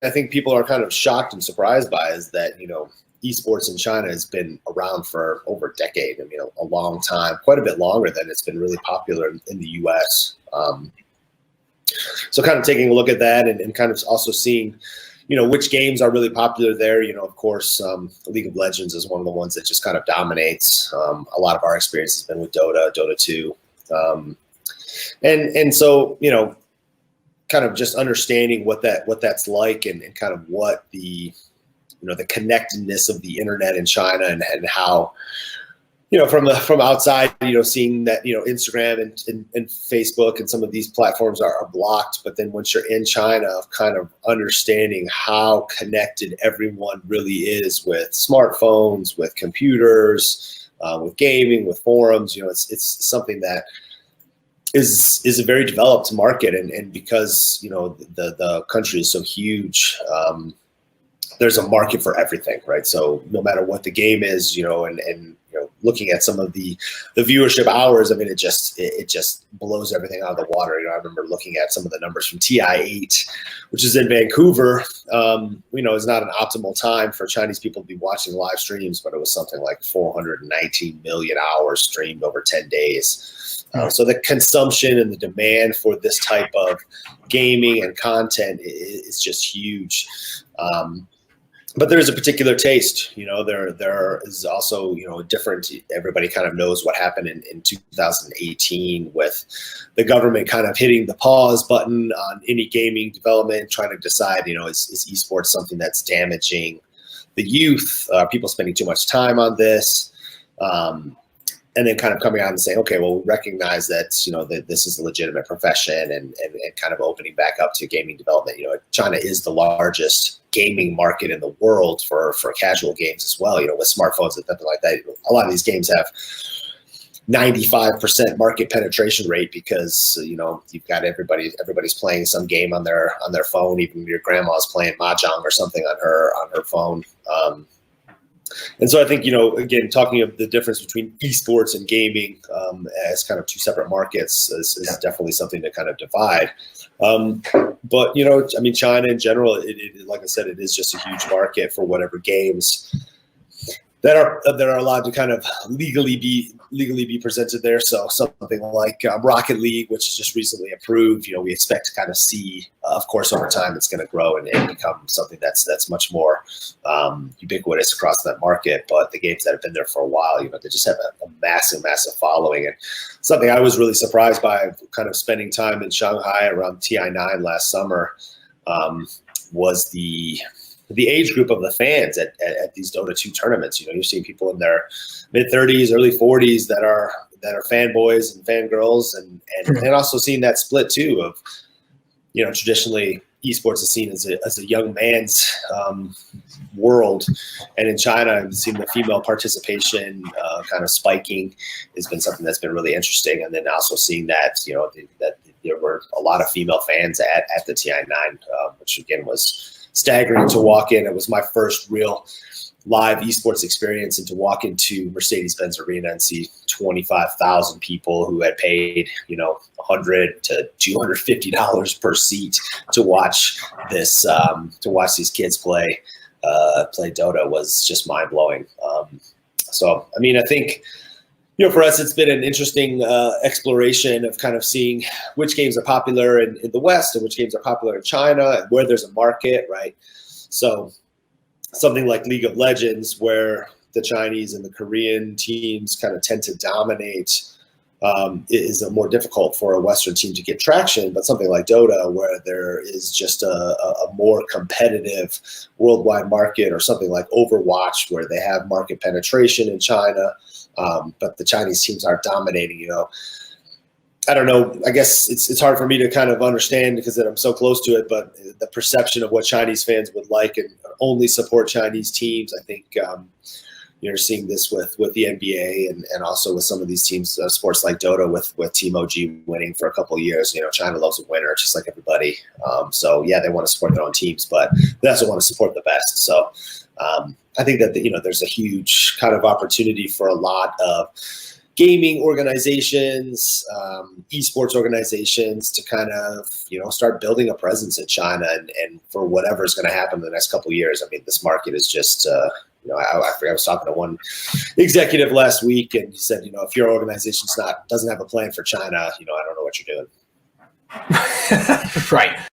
I think people are kind of shocked and surprised by is that, esports in China has been around for over a decade. I mean, a long time, quite a bit longer than it's been really popular in the US. So kind of taking a look at that and kind of also seeing, which games are really popular there. Of course, League of Legends is one of the ones that just kind of dominates. A lot of our experience has been with Dota 2. And so, kind of just understanding what that's like and kind of what the connectedness of the internet in China and how, from outside, seeing that, Instagram and Facebook and some of these platforms are blocked. But then once you're in China, kind of understanding how connected everyone really is with smartphones, with computers, with gaming, with forums, it's something that is a very developed market. And because, the country is so huge, there's a market for everything, right? So no matter what the game is, and looking at some of the viewership hours, I mean, it just blows everything out of the water. I remember looking at some of the numbers from TI8, which is in Vancouver. Is not an optimal time for Chinese people to be watching live streams, but it was something like 419 million hours streamed over 10 days. So the consumption and the demand for this type of gaming and content is just huge. But there is a particular taste, there is also, a different, everybody kind of knows what happened in 2018 with the government kind of hitting the pause button on any gaming development, trying to decide, is esports something that's damaging the youth, people spending too much time on this, and then kind of coming out and saying, okay, well, we recognize that, that this is a legitimate profession and kind of opening back up to gaming development. China is the largest gaming market in the world for casual games as well, with smartphones and something like that. A lot of these games have 95% market penetration rate because, you've got everybody's playing some game on their phone. Even your grandma's playing mahjong or something on her phone. And so I think, again, talking of the difference between esports and gaming as kind of two separate markets is definitely something to kind of divide. But, China in general, it, like I said, it is just a huge market for whatever games that are allowed to kind of legally be presented there. So something like Rocket League, which is just recently approved, we expect to kind of see, of course, over time it's going to grow and become something that's much more ubiquitous across that market. But the games that have been there for a while, they just have a massive following. And something I was really surprised by, kind of spending time in Shanghai around TI9 last summer, was the age group of the fans at these Dota 2 tournaments. You're seeing people in their mid-30s, early 40s that are fanboys and fangirls, and also seeing that split too of, traditionally esports is seen as a young man's world, and in China, I've seen the female participation kind of spiking has been something that's been really interesting, and then also seeing that that there were a lot of female fans at the TI9, which again was staggering to walk in. It was my first real live esports experience, and to walk into Mercedes-Benz Arena and see 25,000 people who had paid, $100 to $250 per seat to watch this, to watch these kids play Dota was just mind blowing. So, I think, for us, it's been an interesting exploration of kind of seeing which games are popular in the West and which games are popular in China and where there's a market, right? So something like League of Legends, where the Chinese and the Korean teams kind of tend to dominate, is more difficult for a Western team to get traction. But something like Dota, where there is just a more competitive worldwide market, or something like Overwatch, where they have market penetration in China, but the Chinese teams aren't dominating. I don't know. I guess it's hard for me to kind of understand because I'm so close to it. But the perception of what Chinese fans would like and only support Chinese teams, I think you're seeing this with the NBA and also with some of these teams, sports like Dota, with Team OG winning for a couple of years. China loves a winner, just like everybody. So yeah, they want to support their own teams, but they also want to support the best. So I think that there's a huge kind of opportunity for a lot of gaming organizations, esports organizations to kind of, start building a presence in China and for whatever is going to happen in the next couple of years. I mean, this market is just, I was talking to one executive last week, and he said, if your organization's doesn't have a plan for China, I don't know what you're doing. Right.